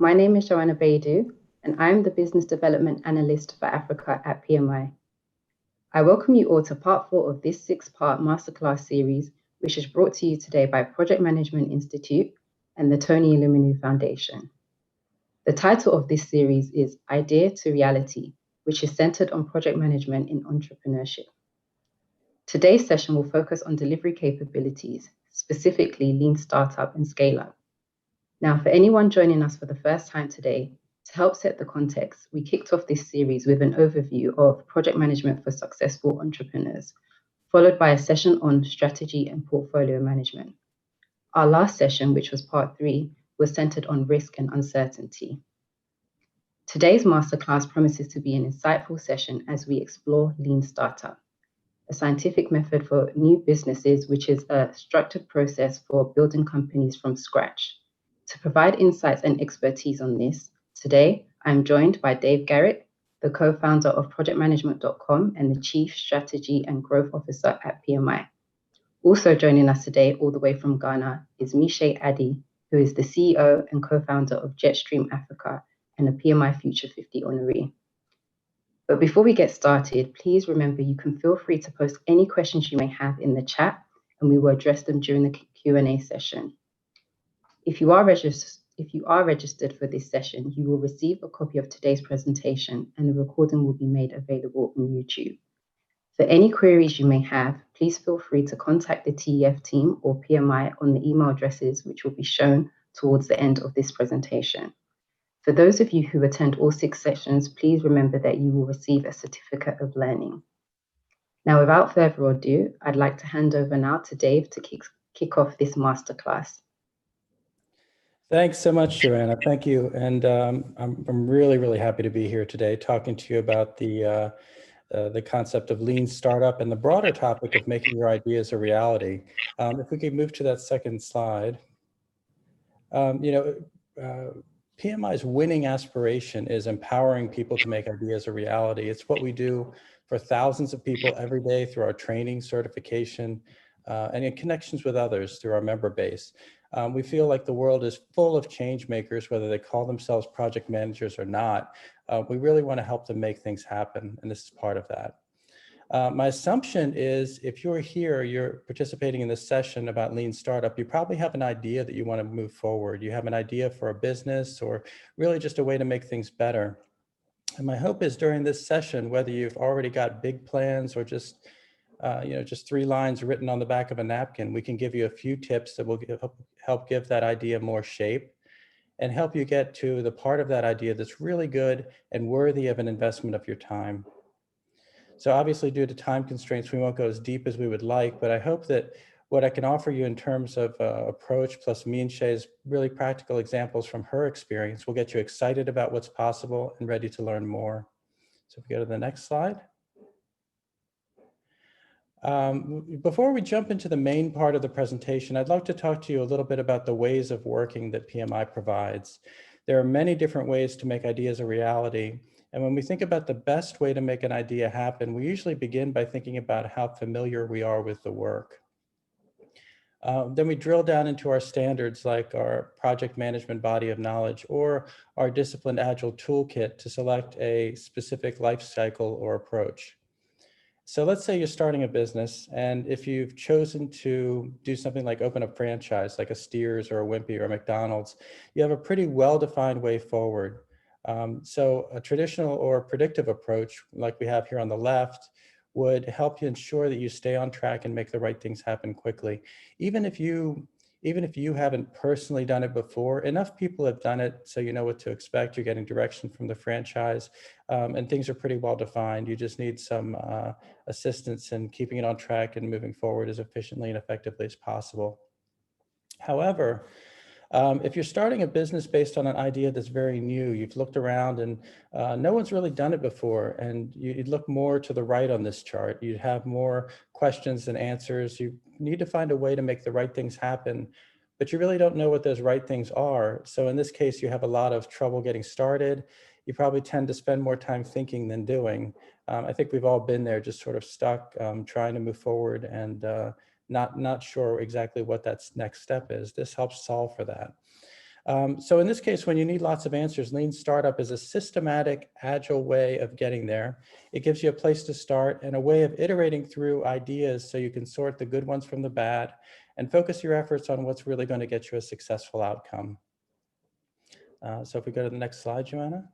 My name is Joanna Baidu, and I'm the Business Development Analyst for Africa at PMI. I welcome you all to part 4 of this 6-part masterclass series, which is brought to you today by Project Management Institute and the Tony Illuminae Foundation. The title of this series is Idea to Reality, which is centered on project management in entrepreneurship. Today's session will focus on delivery capabilities, specifically lean startup and scale-up. Now, for anyone joining us for the first time today, to help set the context, we kicked off this series with an overview of project management for successful entrepreneurs, followed by a session on strategy and portfolio management. Our last session, which was part 3, was centered on risk and uncertainty. Today's masterclass promises to be an insightful session as we explore lean startup, a scientific method for new businesses, which is a structured process for building companies from scratch. To provide insights and expertise on this, today I'm joined by Dave Garrett, the co-founder of projectmanagement.com and the Chief Strategy and Growth Officer at PMI. Also joining us today, all the way from Ghana, is Mishay Addy, who is the CEO and co-founder of Jetstream Africa and a PMI Future 50 honoree. But before we get started, please remember you can feel free to post any questions you may have in the chat, and we will address them during the Q&A session. If you are registered for this session, you will receive a copy of today's presentation, and the recording will be made available on YouTube. For any queries you may have, please feel free to contact the TEF team or PMI on the email addresses which will be shown towards the end of this presentation. For those of you who attend all 6 sessions, please remember that you will receive a certificate of learning. Now, without further ado, I'd like to hand over now to Dave to kick off this masterclass. Thanks so much, Joanna. Thank you. And I'm really, really happy to be here today talking to you about the concept of lean startup and the broader topic of making your ideas a reality. If we could move to that second slide. PMI's winning aspiration is empowering people to make ideas a reality. It's what we do for thousands of people every day through our training, certification, and in connections with others through our member base. We feel like the world is full of change makers, whether they call themselves project managers or not. We really want to help them make things happen, and this is part of that. My assumption is if you're here, you're participating in this session about lean startup, you probably have an idea that you want to move forward. You have an idea for a business or really just a way to make things better. And my hope is during this session, whether you've already got big plans or just 3 lines written on the back of a napkin, we can give you a few tips that will help give that idea more shape and help you get to the part of that idea that's really good and worthy of an investment of your time. So obviously, due to time constraints, we won't go as deep as we would like, but I hope that what I can offer you in terms of approach plus Minshay's really practical examples from her experience will get you excited about what's possible and ready to learn more. So if we go to the next slide. Before we jump into the main part of the presentation, I'd like to talk to you a little bit about the ways of working that PMI provides. There are many different ways to make ideas a reality. And when we think about the best way to make an idea happen, we usually begin by thinking about how familiar we are with the work. Then we drill down into our standards like our project management body of knowledge or our disciplined agile toolkit to select a specific life cycle or approach. So let's say you're starting a business, and if you've chosen to do something like open a franchise, like a Steers or a Wimpy or a McDonald's, you have a pretty well-defined way forward. So a traditional or predictive approach, like we have here on the left, would help you ensure that you stay on track and make the right things happen quickly. Even if you haven't personally done it before, enough people have done it so you know what to expect. You're getting direction from the franchise, and things are pretty well defined. You just need some assistance in keeping it on track and moving forward as efficiently and effectively as possible. However, if you're starting a business based on an idea that's very new, you've looked around and no one's really done it before, and you'd look more to the right on this chart. You'd have more questions than answers. You need to find a way to make the right things happen, but you really don't know what those right things are. So in this case, you have a lot of trouble getting started. You probably tend to spend more time thinking than doing. I think we've all been there, just sort of stuck trying to move forward and not sure exactly what that next step is. This helps solve for that. So in this case, when you need lots of answers, Lean Startup is a systematic, agile way of getting there. It gives you a place to start and a way of iterating through ideas so you can sort the good ones from the bad and focus your efforts on what's really going to get you a successful outcome. So if we go to the next slide, Joanna.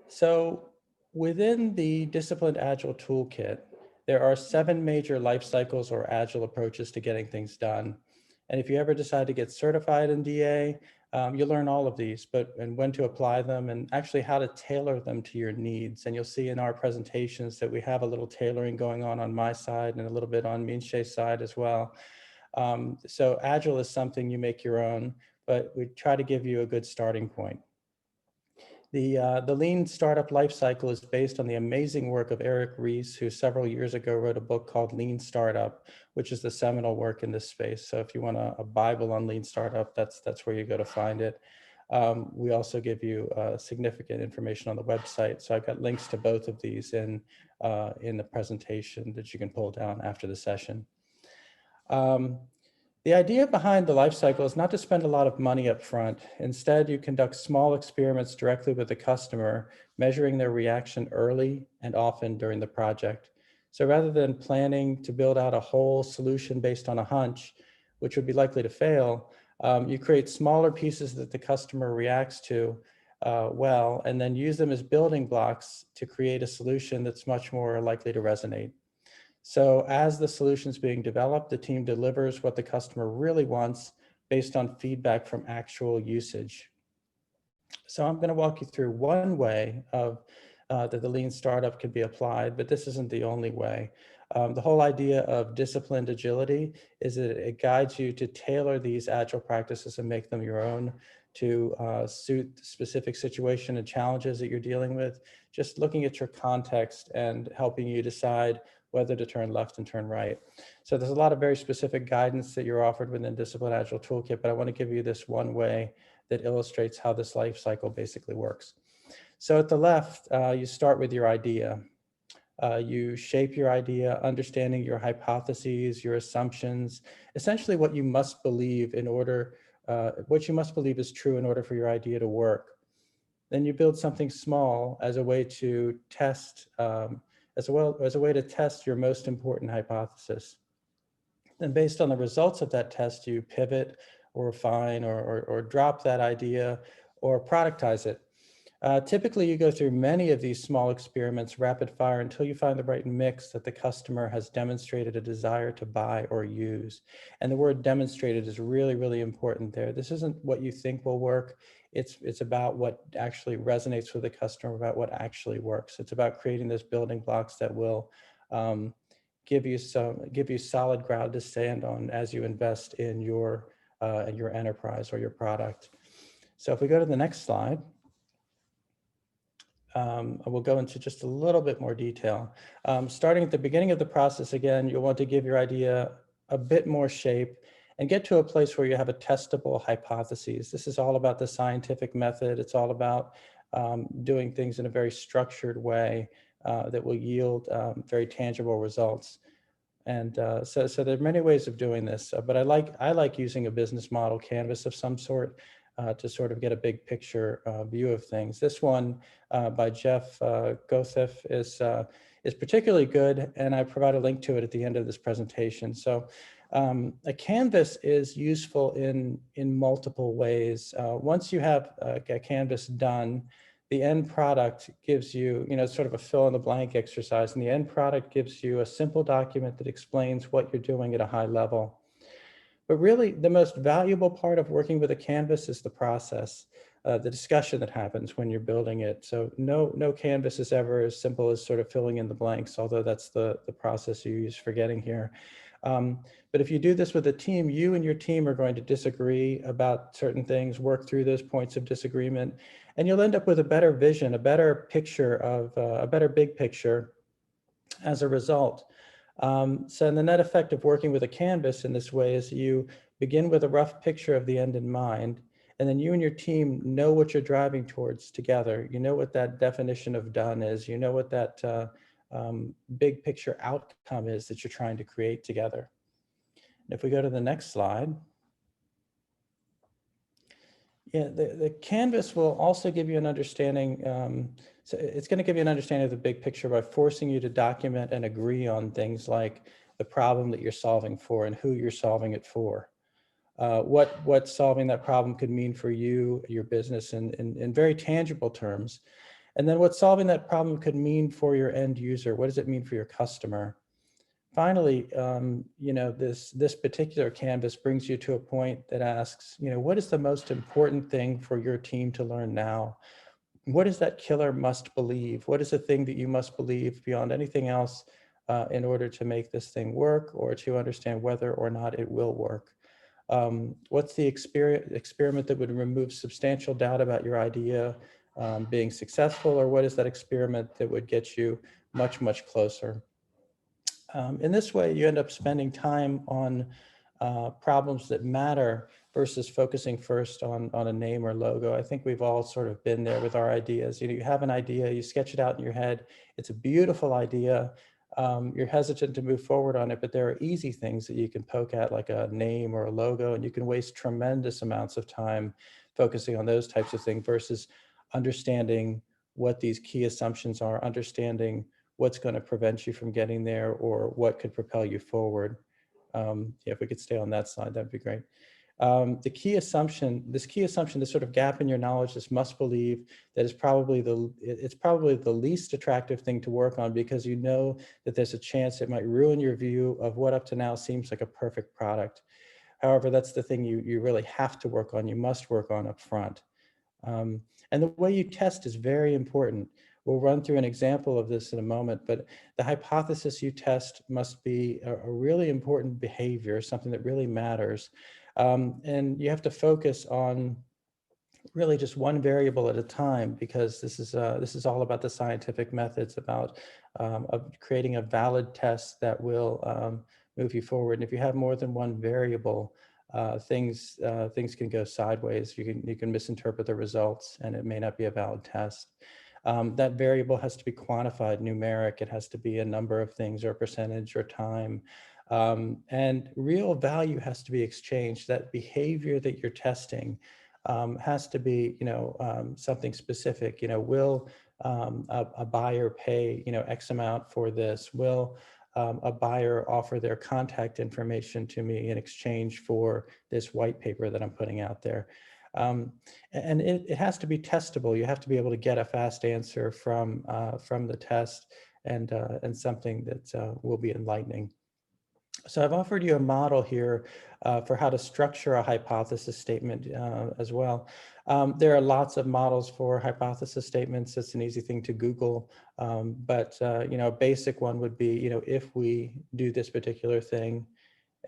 So within the Disciplined Agile Toolkit, there are 7 major life cycles or agile approaches to getting things done. And if you ever decide to get certified in DA, you'll learn all of these, and when to apply them and actually how to tailor them to your needs. And you'll see in our presentations that we have a little tailoring going on my side and a little bit on Minche's side as well. So Agile is something you make your own, but we try to give you a good starting point. The Lean Startup Lifecycle is based on the amazing work of Eric Ries, who several years ago wrote a book called Lean Startup, which is the seminal work in this space. So if you want a Bible on Lean Startup, that's where you go to find it. We also give you significant information on the website. So I've got links to both of these in the presentation that you can pull down after the session. The idea behind the life cycle is not to spend a lot of money up front. Instead, you conduct small experiments directly with the customer, measuring their reaction early and often during the project. So rather than planning to build out a whole solution based on a hunch, which would be likely to fail, you create smaller pieces that the customer reacts to well, and then use them as building blocks to create a solution that's much more likely to resonate. So as the solution's being developed, the team delivers what the customer really wants based on feedback from actual usage. So I'm going to walk you through one way of that the Lean Startup can be applied, but this isn't the only way. The whole idea of disciplined agility is that it guides you to tailor these agile practices and make them your own to suit the specific situation and challenges that you're dealing with, just looking at your context and helping you decide whether to turn left and turn right. So there's a lot of very specific guidance that you're offered within Disciplined Agile Toolkit, but I want to give you this one way that illustrates how this life cycle basically works. So at the left, you start with your idea. You shape your idea, understanding your hypotheses, your assumptions, essentially what you must believe in order, what you must believe is true in order for your idea to work. Then you build something small as a way to test, as a way to test your most important hypothesis. Then based on the results of that test, you pivot or refine or drop that idea or productize it. Typically, you go through many of these small experiments rapid fire until you find the right mix that the customer has demonstrated a desire to buy or use. And the word demonstrated is really, really important there. This isn't what you think will work. It's about what actually resonates with the customer, about what actually works. It's about creating those building blocks that will give you solid ground to stand on as you invest in your enterprise or your product. So if we go to the next slide. We'll go into just a little bit more detail. Starting at the beginning of the process, again, you'll want to give your idea a bit more shape and get to a place where you have a testable hypothesis. This is all about the scientific method. It's all about doing things in a very structured way that will yield very tangible results. And so there are many ways of doing this, but I like using a business model canvas of some sort to sort of get a big picture view of things. This one by Jeff Gothef is particularly good, and I provide a link to it at the end of this presentation. So a canvas is useful in multiple ways. Once you have a canvas done, the end product gives you, sort of a fill in the blank exercise, and the end product gives you a simple document that explains what you're doing at a high level. But really, the most valuable part of working with a canvas is the process, the discussion that happens when you're building it. So no canvas is ever as simple as sort of filling in the blanks, although that's the process you use for getting here. But if you do this with a team, you and your team are going to disagree about certain things, work through those points of disagreement, and you'll end up with a better vision, a better picture of a better big picture as a result. So the net effect of working with a canvas in this way is you begin with a rough picture of the end in mind, and then you and your team know what you're driving towards together. You know what that definition of done is. You know what that big picture outcome is that you're trying to create together. And if we go to the next slide. Yeah, the canvas will also give you an understanding. So it's going to give you an understanding of the big picture by forcing you to document and agree on things like the problem that you're solving for and who you're solving it for. What solving that problem could mean for you, your business, in very tangible terms. And then what solving that problem could mean for your end user. What does it mean for your customer? Finally, this particular canvas brings you to a point that asks, what is the most important thing for your team to learn now? What is that killer must believe? What is the thing that you must believe beyond anything else in order to make this thing work or to understand whether or not it will work? What's the experiment that would remove substantial doubt about your idea being successful, or what is that experiment that would get you much, much closer? In this way, you end up spending time on problems that matter versus focusing first on a name or logo. I think we've all sort of been there with our ideas. You have an idea, you sketch it out in your head. It's a beautiful idea. You're hesitant to move forward on it, but there are easy things that you can poke at, like a name or a logo, and you can waste tremendous amounts of time focusing on those types of things versus understanding what these key assumptions are, understanding what's going to prevent you from getting there or what could propel you forward. Yeah, if we could stay on that slide, that'd be great. This key assumption, this sort of gap in your knowledge, this must believe, that is probably it's probably the least attractive thing to work on, because you know that there's a chance it might ruin your view of what up to now seems like a perfect product. However, that's the thing you really have to work on, you must work on up front. And the way you test is very important. We'll run through an example of this in a moment, but the hypothesis you test must be a really important behavior, something that really matters. And you have to focus on really just one variable at a time, because this is all about the scientific methods, about of creating a valid test that will move you forward. And if you have more than one variable, things can go sideways. You can misinterpret the results, and it may not be a valid test. That variable has to be quantified, numeric. It has to be a number of things, or a percentage, or time. And real value has to be exchanged. That behavior that you're testing has to be, something specific. Will a buyer pay, X amount for this? Will a buyer offer their contact information to me in exchange for this white paper that I'm putting out there? And it has to be testable. You have to be able to get a fast answer from the test, and something that will be enlightening. So I've offered you a model here for how to structure a hypothesis statement as well. There are lots of models for hypothesis statements. It's an easy thing to Google, but a basic one would be, if we do this particular thing,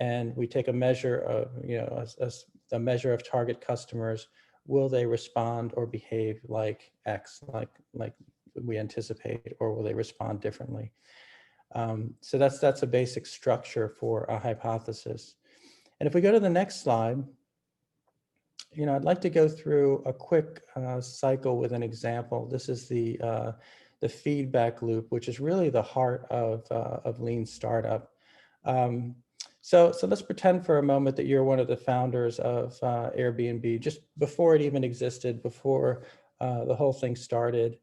and we take a measure of, a measure of target customers, will they respond or behave like X, like we anticipate, or will they respond differently? So that's a basic structure for a hypothesis. And if we go to the next slide, I'd like to go through a quick cycle with an example. This is the feedback loop, which is really the heart of lean startup. So let's pretend for a moment that you're one of the founders of Airbnb, just before it even existed, before the whole thing started.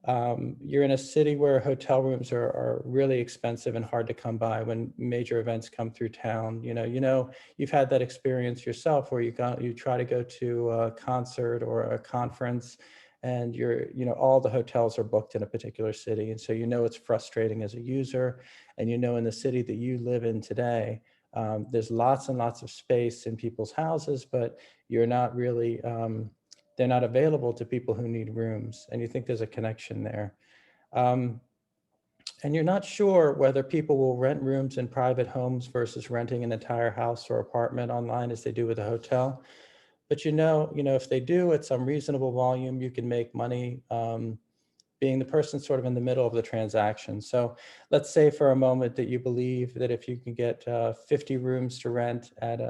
You're in a city where hotel rooms are really expensive and hard to come by when major events come through town. You've had that experience yourself, where you try to go to a concert or a conference, and all the hotels are booked in a particular city. And so it's frustrating as a user. And in the city that you live in today, there's lots and lots of space in people's houses, but you're not really they're not available to people who need rooms, and you think there's a connection there. And you're not sure whether people will rent rooms in private homes versus renting an entire house or apartment online as they do with a hotel. But if they do at some reasonable volume, you can make money being the person sort of in the middle of the transaction. So let's say for a moment that you believe that if you can get 50 rooms to rent at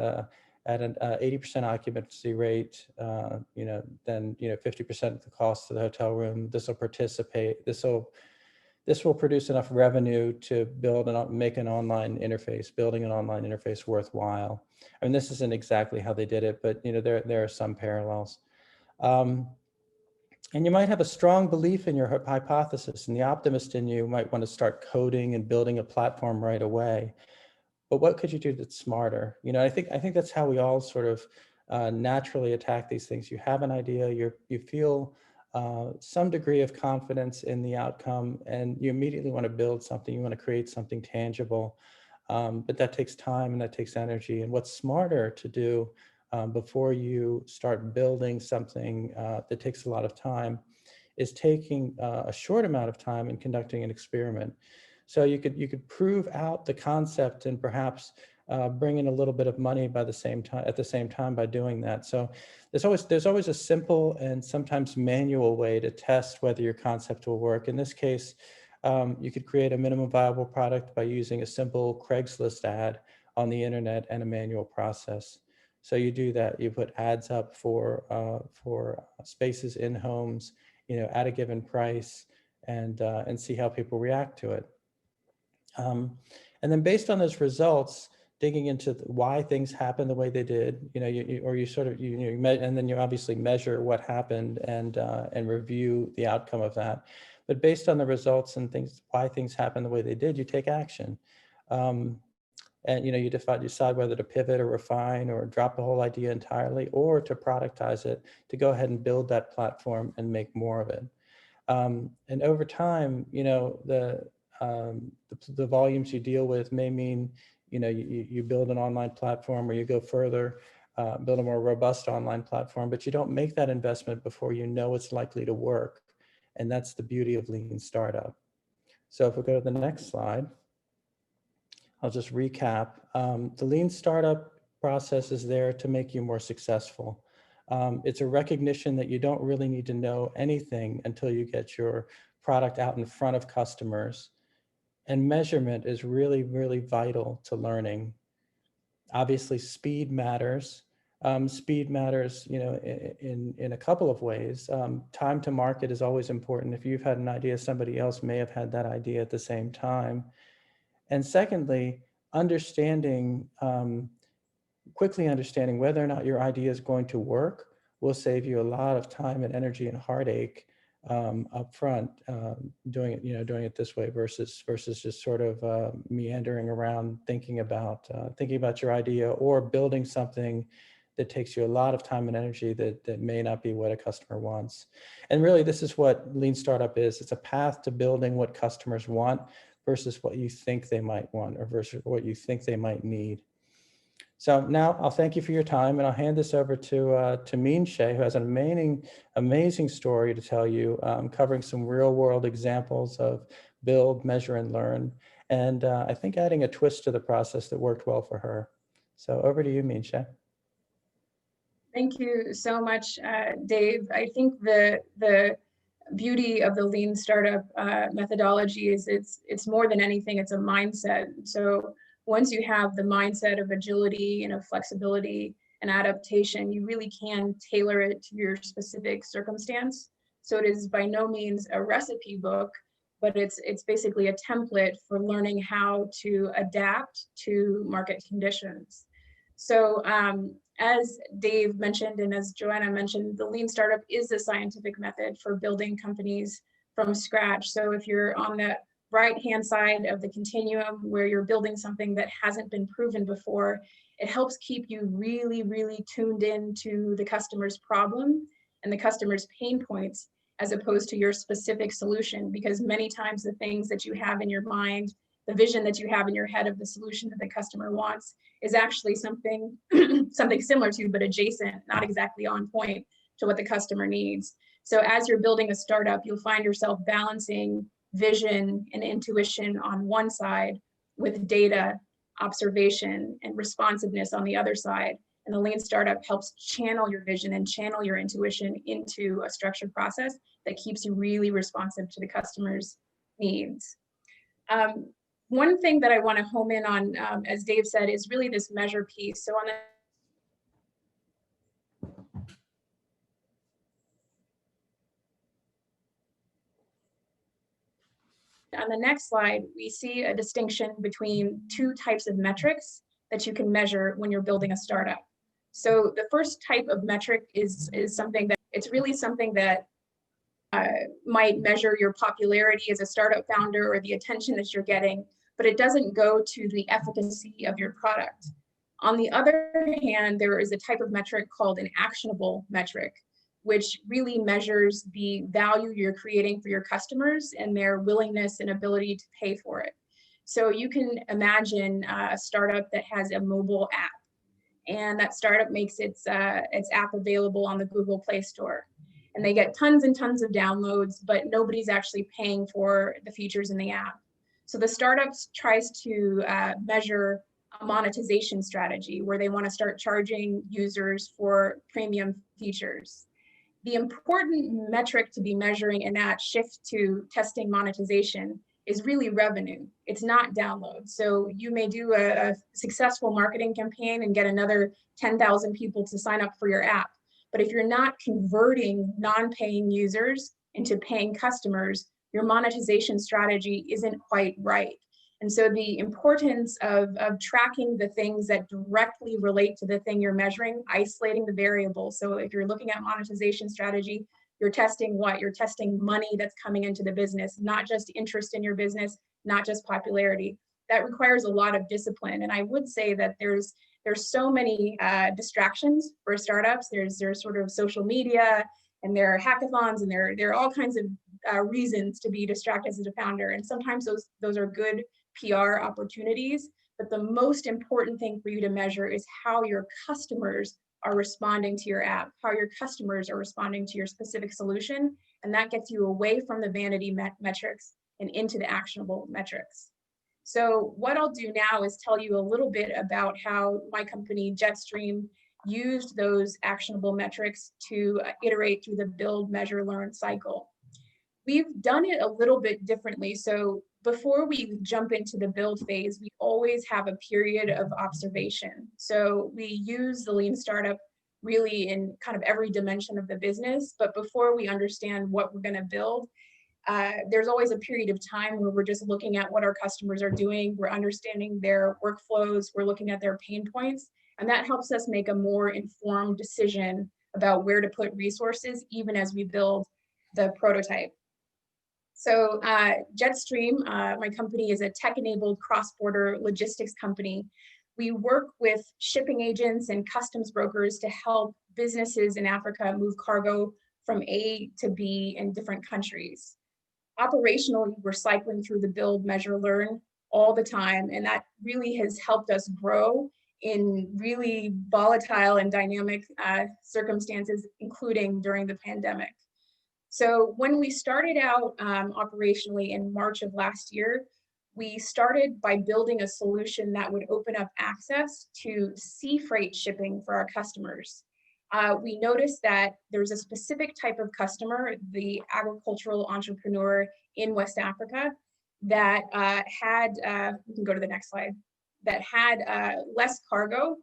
an 80% occupancy rate, then 50% of the cost of the hotel room. This will produce enough revenue to make an online interface, building an online interface worthwhile. I mean, this isn't exactly how they did it, but there are some parallels. And you might have a strong belief in your hypothesis, and the optimist in you might want to start coding and building a platform right away. But what could you do that's smarter? You know, I think that's how we all sort of naturally attack these things. You have an idea, you feel some degree of confidence in the outcome, and you immediately want to build something. You want to create something tangible, but that takes time and that takes energy. And what's smarter to do before you start building something that takes a lot of time is taking a short amount of time and conducting an experiment. So you could prove out the concept and perhaps bring in a little bit of money by the same time at the same time by doing that. So there's always a simple and sometimes manual way to test whether your concept will work. In this case, you could create a minimum viable product by using a simple Craigslist ad on the internet and a manual process. So you do that. You put ads up for spaces in homes, you know, at a given price, and see how people react to it. And then based on those results, digging into why things happen the way they did, you know, and then you obviously measure what happened and review the outcome of that. But based on the results and why things happen the way they did, you take action. And you know, you decide whether to pivot or refine or drop the whole idea entirely, or to productize it, to go ahead and build that platform and make more of it. And over time, you know, the volumes you deal with may mean, you know, you build an online platform, or you go further, build a more robust online platform, but you don't make that investment before you know it's likely to work. And that's the beauty of lean startup. So if we go to the next slide, I'll just recap. The lean startup process is there to make you more successful. It's a recognition that you don't really need to know anything until you get your product out in front of customers. And measurement is really, really vital to learning. Obviously, speed matters. Speed matters, you know, in a couple of ways. Time to market is always important. If you've had an idea, somebody else may have had that idea at the same time. And secondly, quickly understanding whether or not your idea is going to work will save you a lot of time and energy and heartache up front, doing it this way versus just sort of meandering around thinking about your idea, or building something that takes you a lot of time and energy that may not be what a customer wants. And really, this is what Lean Startup is. It's a path to building what customers want versus what you think they might want, or versus what you think they might need. So now I'll thank you for your time, and I'll hand this over to Min Shea, who has an amazing story to tell you, covering some real world examples of build, measure, and learn. And I think adding a twist to the process that worked well for her. So over to you, Min Shea. Thank you so much, Dave. I think the beauty of the lean startup methodology is it's more than anything, it's a mindset. So once you have the mindset of agility and of flexibility and adaptation, you really can tailor it to your specific circumstance. So it is by no means a recipe book, but it's basically a template for learning how to adapt to market conditions. So as Dave mentioned, and as Joanna mentioned, the lean startup is a scientific method for building companies from scratch. So if you're on the right-hand side of the continuum where you're building something that hasn't been proven before, it helps keep you really, really tuned in to the customer's problem and the customer's pain points, as opposed to your specific solution, because many times the things that you have in your mind, the vision that you have in your head of the solution that the customer wants is actually something similar to, but adjacent, not exactly on point to what the customer needs. So as you're building a startup, you'll find yourself balancing vision and intuition on one side with data, observation, and responsiveness on the other side. And the lean startup helps channel your vision and channel your intuition into a structured process that keeps you really responsive to the customer's needs. One thing that I want to home in on, as Dave said, is really this measure piece. So on the next slide, we see a distinction between two types of metrics that you can measure when you're building a startup. So the first type of metric is something that It's really something that might measure your popularity as a startup founder or the attention that you're getting, but it doesn't go to the efficacy of your product. On the other hand, there is a type of metric called an actionable metric, which really measures the value you're creating for your customers and their willingness and ability to pay for it. So you can imagine a startup that has a mobile app, and that startup makes its app available on the Google Play Store. And they get tons and tons of downloads, but nobody's actually paying for the features in the app. So the startup tries to measure a monetization strategy where they want to start charging users for premium features. The important metric to be measuring in that shift to testing monetization is really revenue. It's not downloads. So you may do a successful marketing campaign and get another 10,000 people to sign up for your app. But if you're not converting non-paying users into paying customers, your monetization strategy isn't quite right. And so the importance of tracking the things that directly relate to the thing you're measuring, isolating the variables. So if you're looking at monetization strategy, you're testing what? You're testing money that's coming into the business, not just interest in your business, not just popularity. That requires a lot of discipline. And I would say that there's so many distractions for startups. There's sort of social media, and there are hackathons, and there are all kinds of reasons to be distracted as a founder. And sometimes those are good PR opportunities, but the most important thing for you to measure is how your customers are responding to your app, how your customers are responding to your specific solution. And that gets you away from the vanity metrics and into the actionable metrics. So what I'll do now is tell you a little bit about how my company, Jetstream, used those actionable metrics to iterate through the build, measure, learn cycle. We've done it a little bit differently. So before we jump into the build phase, we always have a period of observation. So we use the lean startup really in kind of every dimension of the business. But before we understand what we're going to build, there's always a period of time where we're just looking at what our customers are doing. We're understanding their workflows. We're looking at their pain points. And that helps us make a more informed decision about where to put resources, even as we build the prototype. So Jetstream, my company, is a tech-enabled cross-border logistics company. We work with shipping agents and customs brokers to help businesses in Africa move cargo from A to B in different countries. Operationally, we're cycling through the build, measure, learn all the time, and that really has helped us grow in really volatile and dynamic circumstances, including during the pandemic. So when we started out operationally in March of last year, we started by building a solution that would open up access to sea freight shipping for our customers. We noticed that there's a specific type of customer, the agricultural entrepreneur in West Africa, that we can go to the next slide, that had less cargo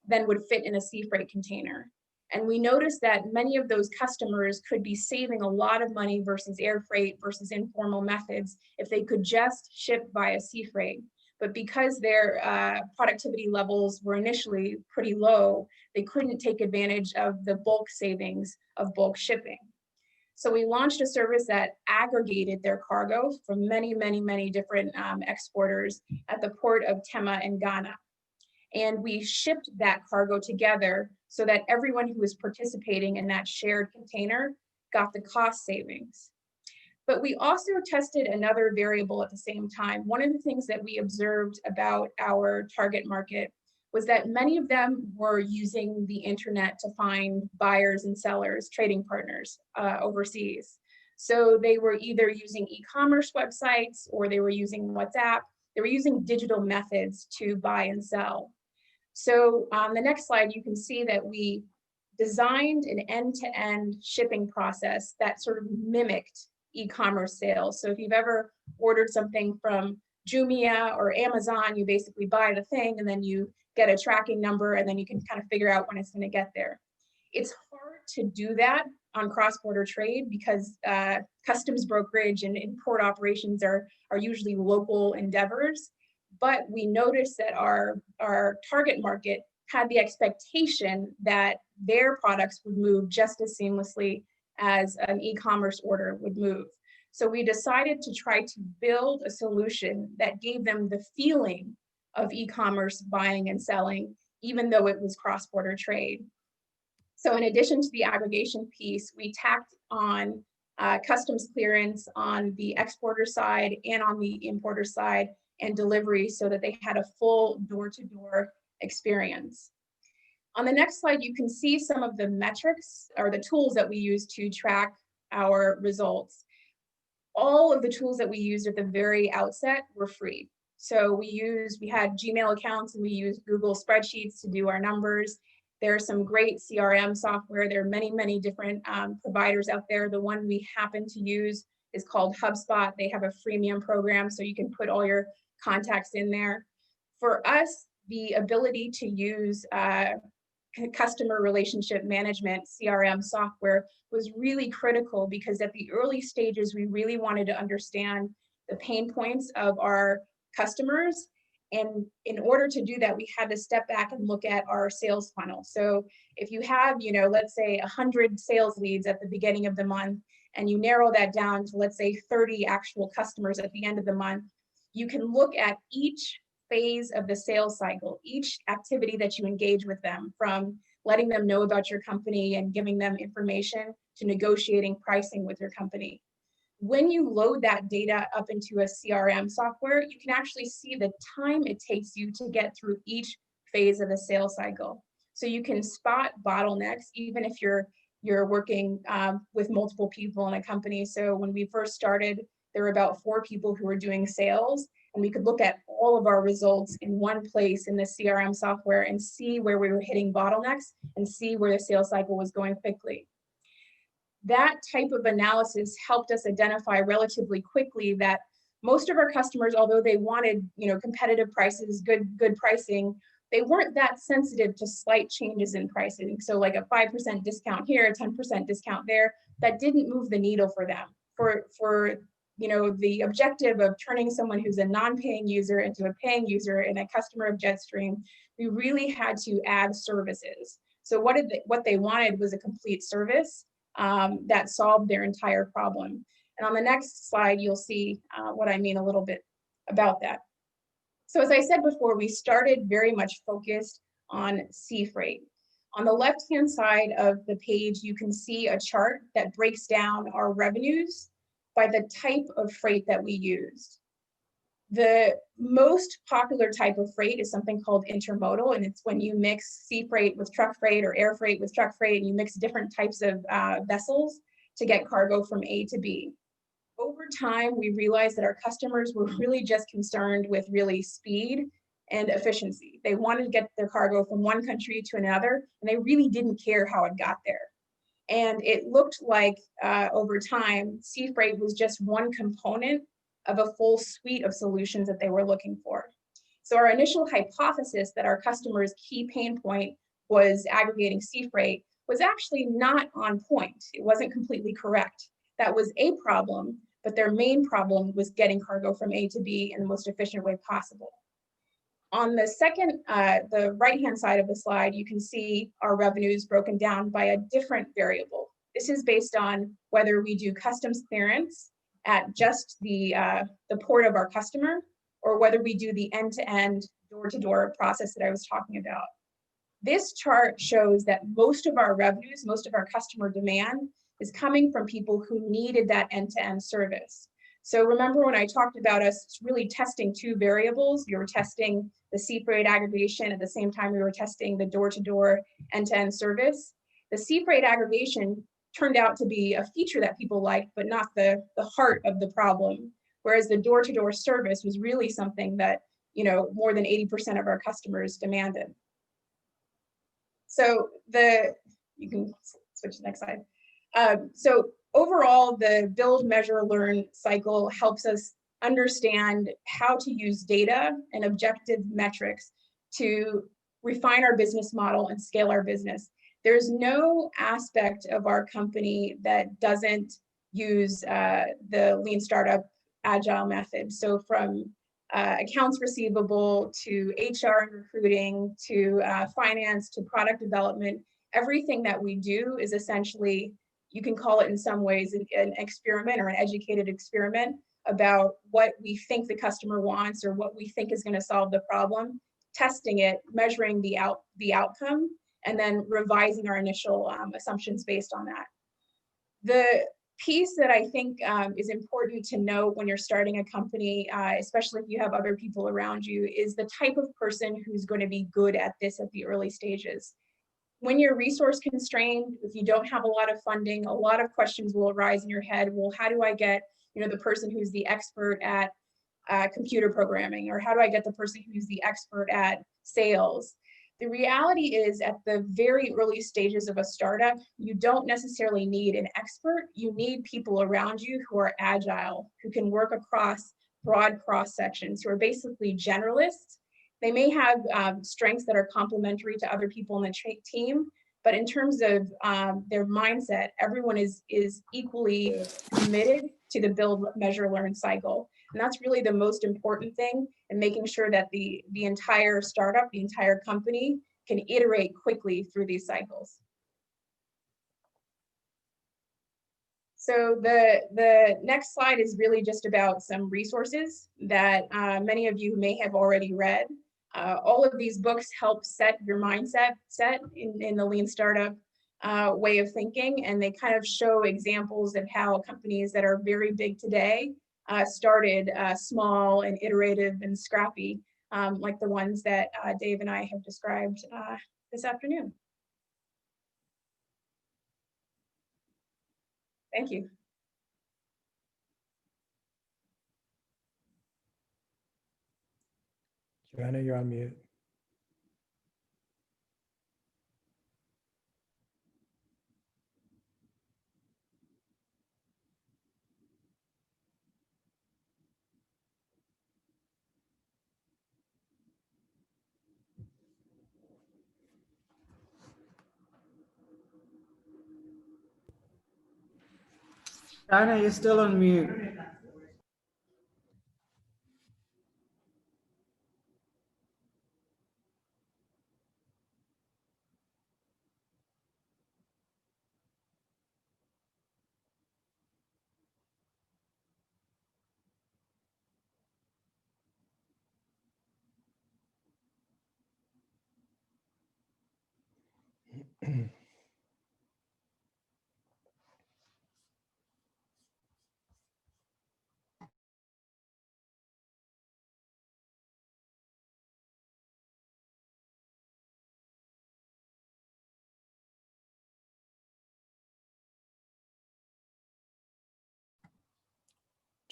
than would fit in a sea freight container. And we noticed that many of those customers could be saving a lot of money versus air freight versus informal methods if they could just ship via sea freight. But because their productivity levels were initially pretty low, they couldn't take advantage of the bulk savings of bulk shipping. So we launched a service that aggregated their cargo from many, many, many different exporters at the port of Tema in Ghana. And we shipped that cargo together so that everyone who was participating in that shared container got the cost savings. But we also tested another variable at the same time. One of the things that we observed about our target market was that many of them were using the internet to find buyers and sellers, trading partners overseas. So they were either using e-commerce websites, or they were using WhatsApp. They were using digital methods to buy and sell. So on the next slide, you can see that we designed an end-to-end shipping process that sort of mimicked e-commerce sales. So if you've ever ordered something from Jumia or Amazon, you basically buy the thing and then you get a tracking number, and then you can kind of figure out when it's going to get there. It's hard to do that on cross-border trade because customs brokerage and import operations are usually local endeavors. But we noticed that our target market had the expectation that their products would move just as seamlessly as an e-commerce order would move. So we decided to try to build a solution that gave them the feeling of e-commerce buying and selling, even though it was cross-border trade. So in addition to the aggregation piece, we tacked on customs clearance on the exporter side and on the importer side, and delivery, so that they had a full door-to-door experience. On the next slide, you can see some of the metrics or the tools that we use to track our results. All of the tools that we used at the very outset were free. So we had Gmail accounts, and we used Google spreadsheets to do our numbers. There's some great CRM software. There are many, many different providers out there. The one we happen to use is called HubSpot. They have a freemium program, so you can put all your contacts in there. For us, the ability to use customer relationship management, CRM software, was really critical, because at the early stages, we really wanted to understand the pain points of our customers. And in order to do that, we had to step back and look at our sales funnel. So if you have, let's say 100 sales leads at the beginning of the month, and you narrow that down to, let's say, 30 actual customers at the end of the month, you can look at each phase of the sales cycle, each activity that you engage with them, from letting them know about your company and giving them information to negotiating pricing with your company. When you load that data up into a CRM software, you can actually see the time it takes you to get through each phase of the sales cycle. So you can spot bottlenecks, even if you're working with multiple people in a company. So when we first started, there were about 4 people who were doing sales, and we could look at all of our results in one place in the CRM software and see where we were hitting bottlenecks and see where the sales cycle was going quickly. That type of analysis helped us identify relatively quickly that most of our customers, although they wanted, competitive prices, good pricing, they weren't that sensitive to slight changes in pricing. So like a 5% discount here, a 10% discount there, that didn't move the needle for them. For the objective of turning someone who's a non-paying user into a paying user and a customer of Jetstream, we really had to add services. So what they wanted was a complete service that solved their entire problem. And on the next slide, you'll see what I mean a little bit about that. So as I said before, we started very much focused on sea freight. On the left-hand side of the page, you can see a chart that breaks down our revenues by the type of freight that we used. The most popular type of freight is something called intermodal, and it's when you mix sea freight with truck freight or air freight with truck freight, and you mix different types of vessels to get cargo from A to B. Over time, we realized that our customers were really just concerned with really speed and efficiency. They wanted to get their cargo from one country to another, and they really didn't care how it got there. And it looked like over time, sea freight was just one component of a full suite of solutions that they were looking for. So our initial hypothesis that our customers' key pain point was aggregating sea freight was actually not on point. It wasn't completely correct. That was a problem, but their main problem was getting cargo from A to B in the most efficient way possible. On the second, the right-hand side of the slide, you can see our revenues broken down by a different variable. This is based on whether we do customs clearance at just the port of our customer, or whether we do the end-to-end door-to-door process that I was talking about. This chart shows that most of our revenues, most of our customer demand is coming from people who needed that end-to-end service. So remember when I talked about us really testing 2 variables, we were testing the sea freight aggregation at the same time we were testing the door-to-door end-to-end service. The sea freight aggregation turned out to be a feature that people liked, but not the heart of the problem. Whereas the door-to-door service was really something that, more than 80% of our customers demanded. So you can switch to the next slide. So overall, the build, measure, learn cycle helps us understand how to use data and objective metrics to refine our business model and scale our business. There's no aspect of our company that doesn't use the lean startup agile method. So from accounts receivable to HR and recruiting to finance to product development. Everything that we do is essentially, you can call it in some ways an experiment or an educated experiment about what we think the customer wants or what we think is going to solve the problem, testing it, measuring the outcome, and then revising our initial assumptions based on that. The piece that I think is important to note when you're starting a company, especially if you have other people around you, is the type of person who's going to be good at this at the early stages. When you're resource constrained, if you don't have a lot of funding, a lot of questions will arise in your head. Well, how do I get, the person who's the expert at computer programming, or how do I get the person who's the expert at sales? The reality is, at the very early stages of a startup, you don't necessarily need an expert. You need people around you who are agile, who can work across broad cross sections, who are basically generalists. They may have strengths that are complementary to other people in the team, but in terms of their mindset, everyone is equally committed to the build, measure, learn cycle. And that's really the most important thing, in making sure that the entire startup, the entire company can iterate quickly through these cycles. So the next slide is really just about some resources that many of you may have already read. All of these books help set your mindset in the lean startup way of thinking, and they kind of show examples of how companies that are very big today started small and iterative and scrappy, like the ones that Dave and I have described this afternoon. Thank you. Joanna, you're on mute. Joanna, you're still on mute.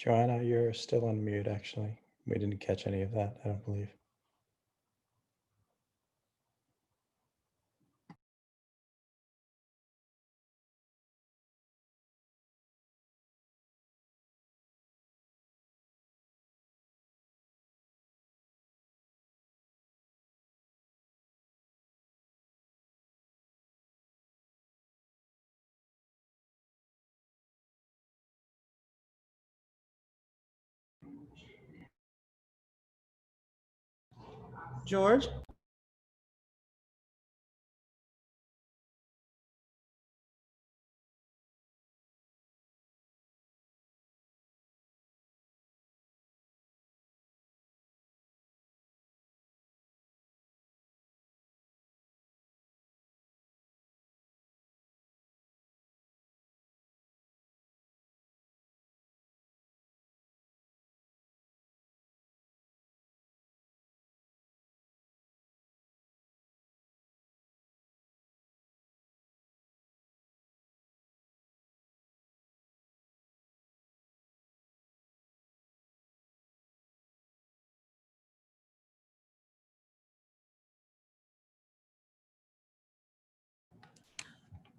Joanna, you're still on mute, actually. We didn't catch any of that, I don't believe. George?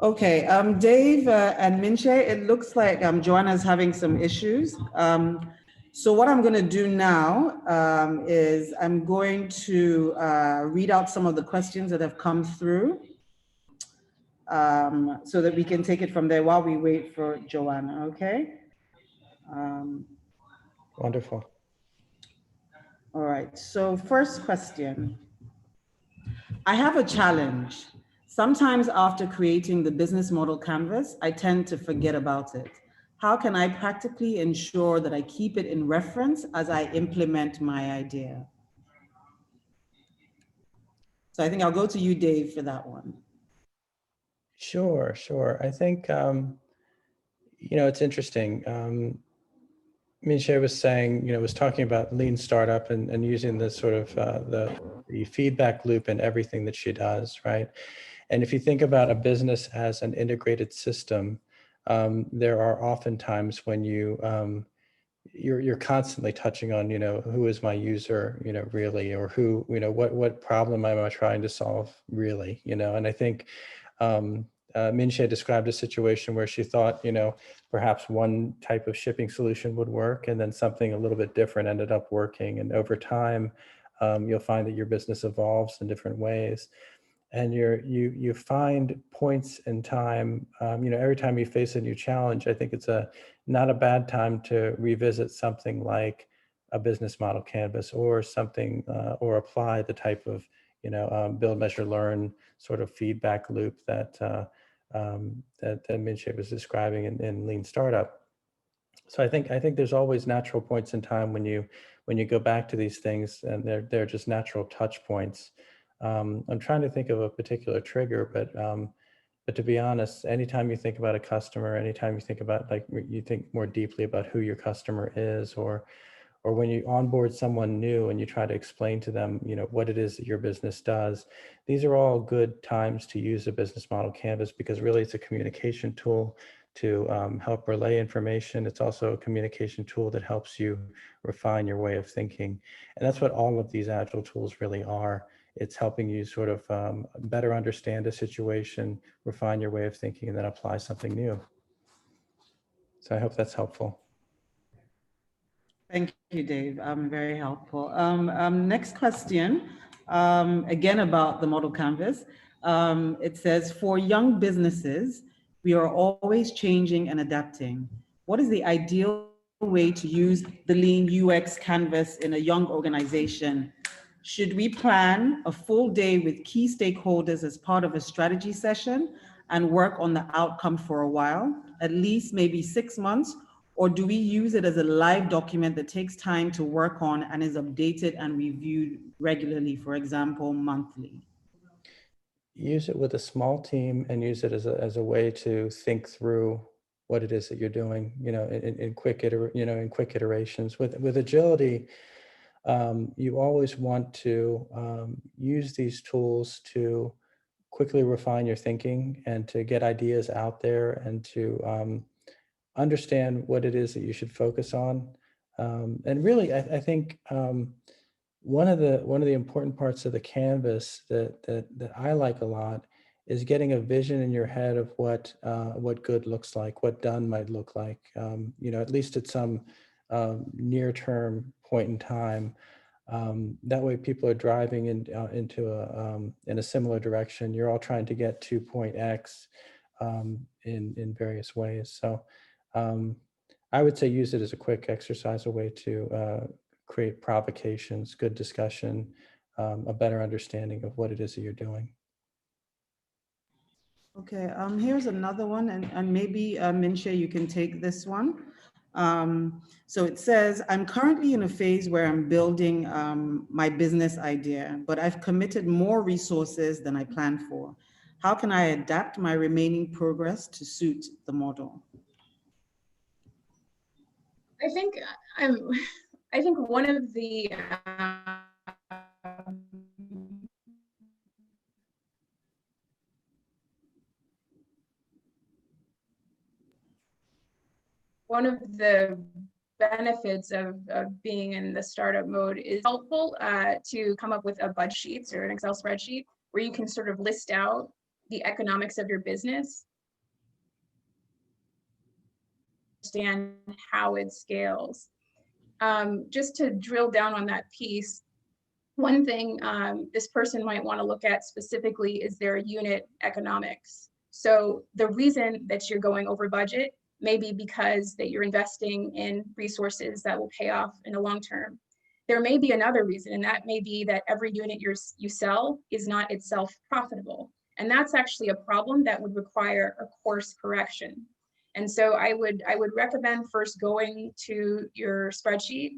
Okay, Dave and Minche, it looks like Joanna's having some issues. So what I'm going to do now is I'm going to read out some of the questions that have come through so that we can take it from there while we wait for Joanna, okay? Wonderful. All right, so first question. I have a challenge. Sometimes after creating the business model canvas, I tend to forget about it. How can I practically ensure that I keep it in reference as I implement my idea? So I think I'll go to you, Dave, for that one. Sure, sure. I think, it's interesting. Michelle was saying, was talking about lean startup and using the sort of the feedback loop in everything that she does, right? And if you think about a business as an integrated system, there are often times when you're constantly touching on, who is my user, really, or who, what problem am I trying to solve, really, and I think Minche described a situation where she thought, perhaps one type of shipping solution would work, and then something a little bit different ended up working. And over time, you'll find that your business evolves in different ways. And you find points in time, every time you face a new challenge, I think it's not a bad time to revisit something like a business model canvas or something, or apply the type of, build, measure, learn sort of feedback loop that Minche was describing in Lean Startup. So I think there's always natural points in time when you go back to these things, and they're just natural touch points. I'm trying to think of a particular trigger, but to be honest, anytime you think about a customer, anytime you think about, like, you think more deeply about who your customer is, or when you onboard someone new and you try to explain to them, what it is that your business does, these are all good times to use a business model canvas, because really it's a communication tool to help relay information. It's also a communication tool that helps you refine your way of thinking. And that's what all of these agile tools really are. It's helping you sort of better understand a situation, refine your way of thinking, and then apply something new. So I hope that's helpful. Thank you, Dave. Very helpful. Next question, again about the model canvas. It says, for young businesses, we are always changing and adapting. What is the ideal way to use the Lean UX canvas in a young organization? Should we plan a full day with key stakeholders as part of a strategy session and work on the outcome for a while, at least maybe 6 months? Or do we use it as a live document that takes time to work on and is updated and reviewed regularly, for example, monthly? Use it with a small team and use it as a way to think through what it is that you're doing, in quick iterations. With agility, you always want to use these tools to quickly refine your thinking and to get ideas out there and to understand what it is that you should focus on. And really, I think one of the important parts of the canvas that I like a lot is getting a vision in your head of what good looks like, what done might look like. At least at some near-term point in time. That way, people are driving in a similar direction. You're all trying to get to point X in various ways. So I would say use it as a quick exercise, a way to create provocations, good discussion, a better understanding of what it is that you're doing. Okay, here's another one, and maybe Minche, you can take this one. So it says, I'm currently in a phase where I'm building my business idea, but I've committed more resources than I planned for. How can I adapt my remaining progress to suit the model? I think one of the benefits of being in the startup mode is helpful to come up with a budget sheet or an Excel spreadsheet where you can sort of list out the economics of your business, understand how it scales. Just to drill down on that piece, one thing this person might want to look at specifically is their unit economics. So the reason that you're going over budget may be because that you're investing in resources that will pay off in the long term. There may be another reason, and that may be that every unit you sell is not itself profitable. And that's actually a problem that would require a course correction. And so I would recommend first going to your spreadsheet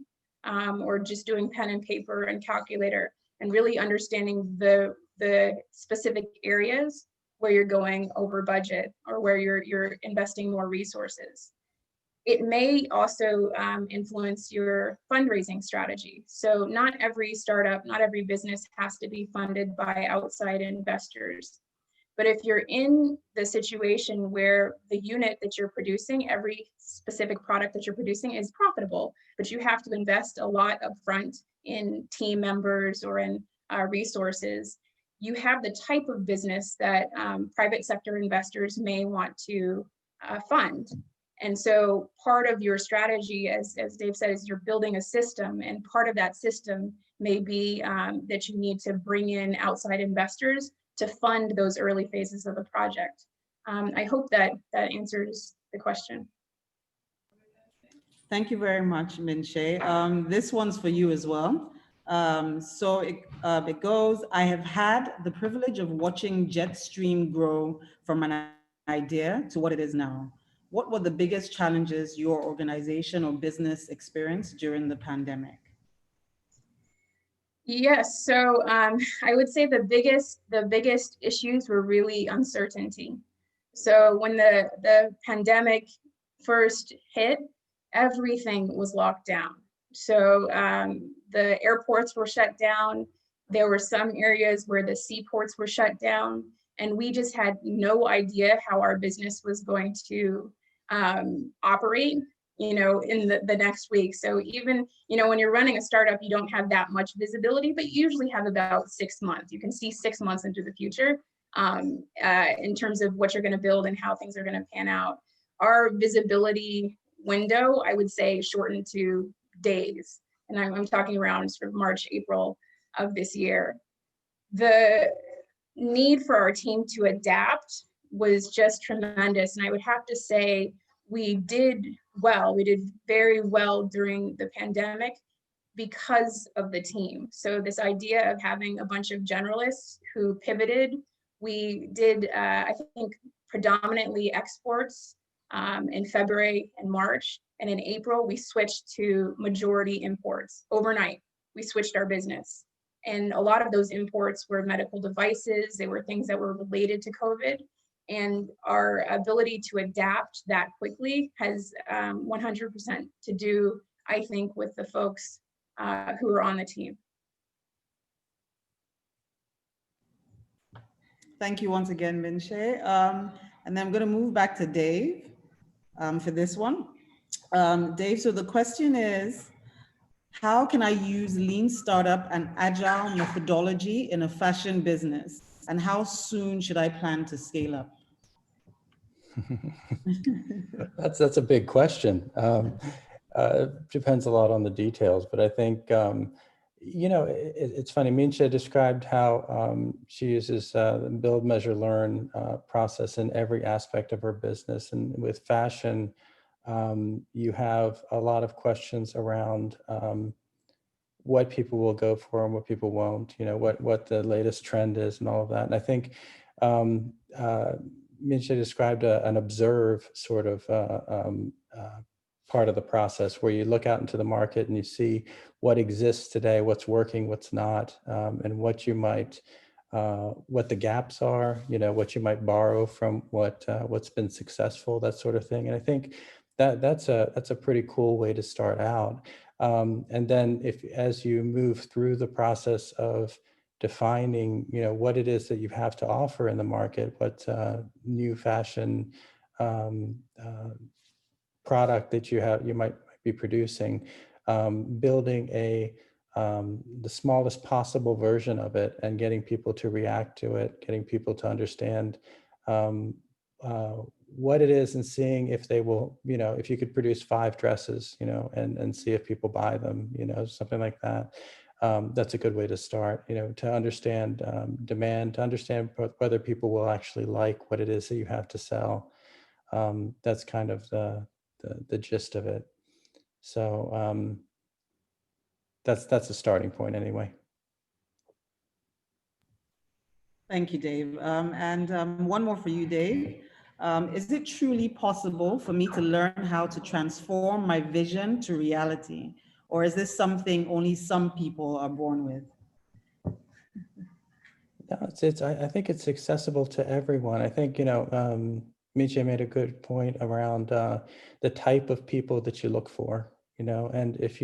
or just doing pen and paper and calculator and really understanding the specific areas where you're going over budget or where you're investing more resources. It may also influence your fundraising strategy. So not every startup, not every business has to be funded by outside investors. But if you're in the situation where the unit that you're producing, every specific product that you're producing is profitable, but you have to invest a lot upfront in team members or in resources, you have the type of business that private sector investors may want to fund. And so part of your strategy, as Dave said, is you're building a system, and part of that system may be that you need to bring in outside investors to fund those early phases of the project. I hope that answers the question. Thank you very much, Minche. This one's for you as well. So it goes, I have had the privilege of watching Jetstream grow from an idea to what it is now. What were the biggest challenges your organization or business experienced during the pandemic? Yes, so I would say the biggest issues were really uncertainty. So when the pandemic first hit, everything was locked down. So the airports were shut down. There were some areas where the seaports were shut down, and we just had no idea how our business was going to operate, in the next week. So even, when you're running a startup, you don't have that much visibility, but you usually have about 6 months. You can see 6 months into the future in terms of what you're going to build and how things are going to pan out. Our visibility window, I would say, shortened to days. And I'm talking around sort of March, April of this year. The need for our team to adapt was just tremendous. And I would have to say we did well. We did very well during the pandemic because of the team. So this idea of having a bunch of generalists who pivoted, we did, I think, predominantly exports in February and March. And in April, we switched to majority imports overnight. We switched our business. And a lot of those imports were medical devices. They were things that were related to COVID. And our ability to adapt that quickly has 100% to do, I think, with the folks who are on the team. Thank you once again, Minche. And then I'm going to move back to Dave for this one. Dave, so the question is, how can I use lean startup and agile methodology in a fashion business? And how soon should I plan to scale up? That's a big question. Depends a lot on the details, but I think, it's funny. Minche described how she uses the build, measure, learn process in every aspect of her business. And with fashion, you have a lot of questions around what people will go for and what people won't, what the latest trend is and all of that. And I think Minche described an observe sort of part of the process where you look out into the market and you see what exists today, what's working, what's not, and what you might, what the gaps are, what you might borrow from what's been successful, that sort of thing. And I think that's a pretty cool way to start out. And then as you move through the process of defining, what it is that you have to offer in the market, what new fashion product that you might be producing, building the smallest possible version of it and getting people to react to it, getting people to understand what it is, and seeing if they will, if you could produce 5 dresses, and see if people buy them, something like that. That's a good way to start, to understand demand, to understand whether people will actually like what it is that you have to sell. That's kind of the gist of it. So that's a starting point anyway. Thank you, Dave. One more for you, Dave. Is it truly possible for me to learn how to transform my vision to reality? Or is this something only some people are born with? No, I think it's accessible to everyone. I think, Miche made a good point around the type of people that you look for, and if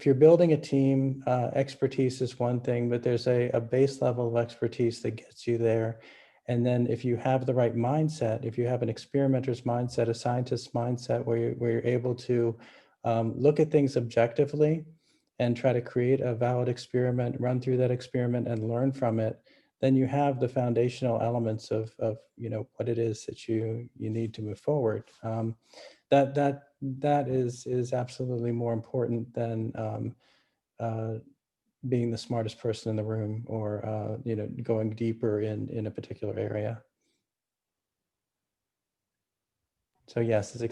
you're building a team, expertise is one thing, but there's a base level of expertise that gets you there. And then if you have the right mindset, if you have an experimenter's mindset, a scientist's mindset, where you're able to look at things objectively and try to create a valid experiment, run through that experiment and learn from it, then you have the foundational elements of what it is that you need to move forward. That is absolutely more important than being the smartest person in the room, or going deeper in a particular area. So yes, it's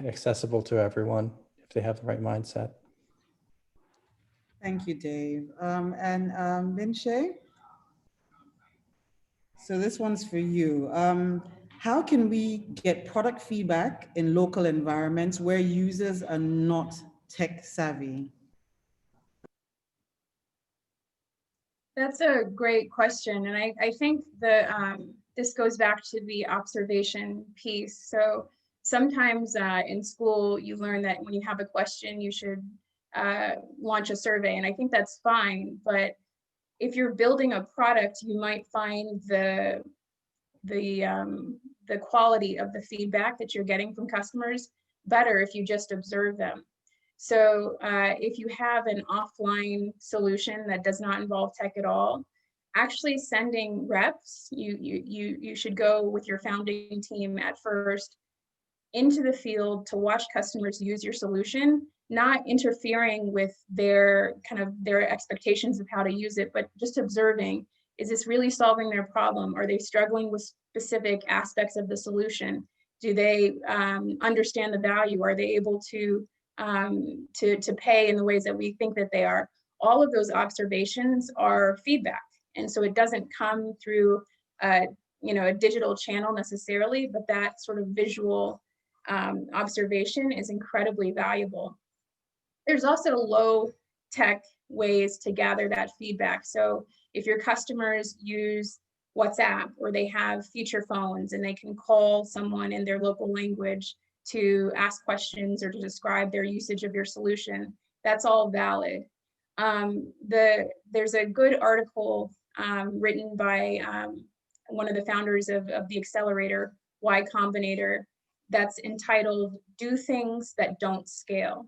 accessible to everyone if they have the right mindset. Thank you, Dave. Vinche? So this one's for you. How can we get product feedback in local environments where users are not tech savvy? That's a great question. And I think this goes back to the observation piece. So sometimes in school, you learn that when you have a question, you should launch a survey. And I think that's fine. But if you're building a product, you might find the quality of the feedback that you're getting from customers better if you just observe them. So if you have an offline solution that does not involve tech at all, actually sending reps, you should go with your founding team at first into the field to watch customers use your solution, not interfering with their expectations of how to use it, but just observing, is this really solving their problem? Are they struggling with specific aspects of the solution? Do they understand the value? Are they able to pay in the ways that we think that they are? All of those observations are feedback. And so it doesn't come through a digital channel necessarily, but that sort of visual observation is incredibly valuable. There's also low tech ways to gather that feedback. So if your customers use WhatsApp, or they have feature phones and they can call someone in their local language to ask questions or to describe their usage of your solution, that's all valid. There's a good article written by one of the founders of the accelerator, Y Combinator, that's entitled "Do Things That Don't Scale."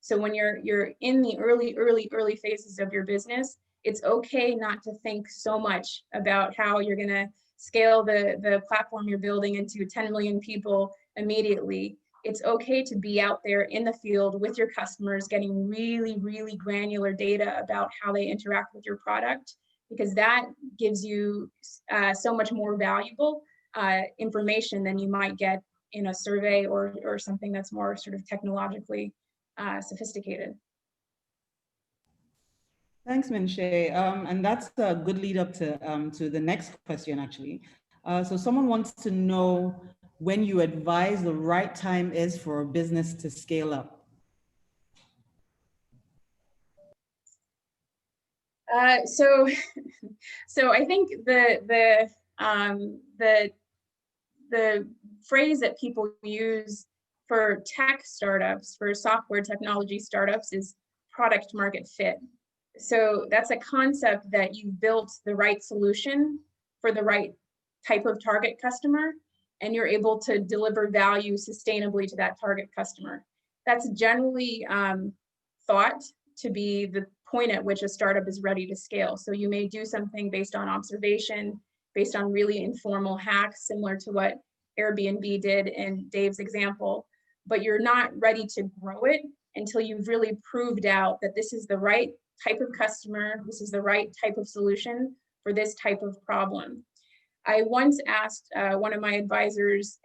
So when you're in the early phases of your business, it's okay not to think so much about how you're going to scale the platform you're building into 10 million people immediately. It's okay to be out there in the field with your customers, getting really granular data about how they interact with your product, because that gives you so much more valuable information than you might get in a survey or something that's more sort of technologically sophisticated. Thanks, Minshay. And that's a good lead up to the next question, actually. So someone wants to know when you advise the right time is for a business to scale up. So I think the phrase that people use for tech startups, for software technology startups, is product market fit. So that's a concept that you built the right solution for the right type of target customer, and you're able to deliver value sustainably to that target customer. That's generally thought to be the point at which a startup is ready to scale. So you may do something based on observation, based on really informal hacks, similar to what Airbnb did in Dave's example, but you're not ready to grow it until you've really proved out that this is the right type of customer, this is the right type of solution for this type of problem. I once asked one of my advisors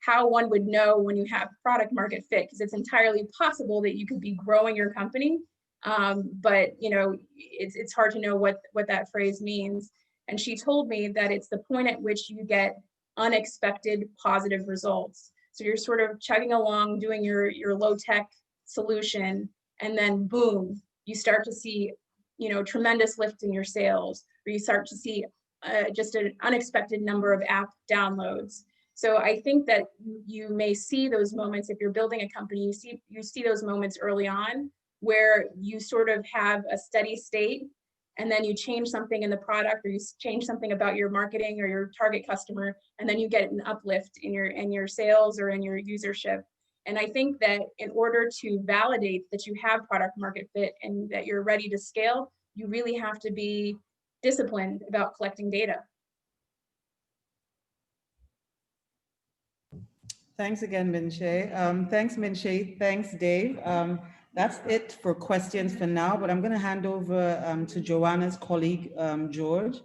how one would know when you have product market fit, because it's entirely possible that you could be growing your company, but you know, it's hard to know what that phrase means. And she told me that it's the point at which you get unexpected positive results. So you're sort of chugging along, doing your low tech solution, and then boom, you start to see, you know, tremendous lift in your sales, or you start to see just an unexpected number of app downloads. So I think that you may see those moments if you're building a company. You see those moments early on where you sort of have a steady state, and then you change something in the product, or you change something about your marketing or your target customer, and then you get an uplift in your sales or in your usership. And I think that in order to validate that you have product market fit and that you're ready to scale, you really have to be disciplined about collecting data. Thanks again, Minche. Thanks, Minche. Thanks, Dave. That's it for questions for now, but I'm going to hand over to Joanna's colleague, George,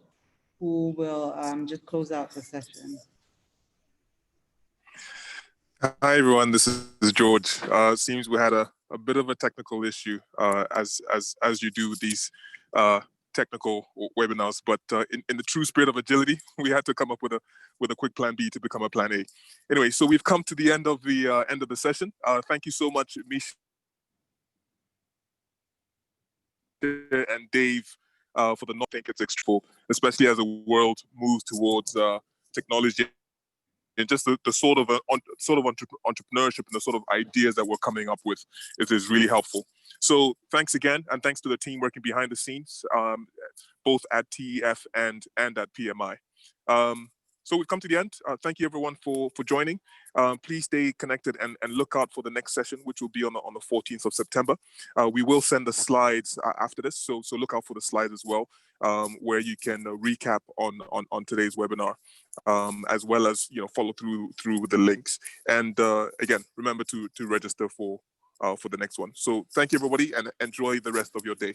who will just close out the session. Hi, everyone. This is George. Seems we had a bit of a technical issue, as you do with these technical webinars, but in the true spirit of agility, we had to come up with a quick plan B to become a plan A. Anyway, so we've come to the end of the session. Thank you so much, Misha and Dave, for the not think it's extra, especially as the world moves towards technology. And just the sort of entrepreneurship and the sort of ideas that we're coming up with is really helpful. So thanks again, and thanks to the team working behind the scenes, both at TEF and at PMI. So we've come to the end. Thank you everyone for joining. Please stay connected and look out for the next session, which will be on the 14th of September. We will send the slides after this, so look out for the slides as well, where you can recap on today's webinar, as well as follow through with the links. And again, remember to register for the next one. So thank you everybody, and enjoy the rest of your day.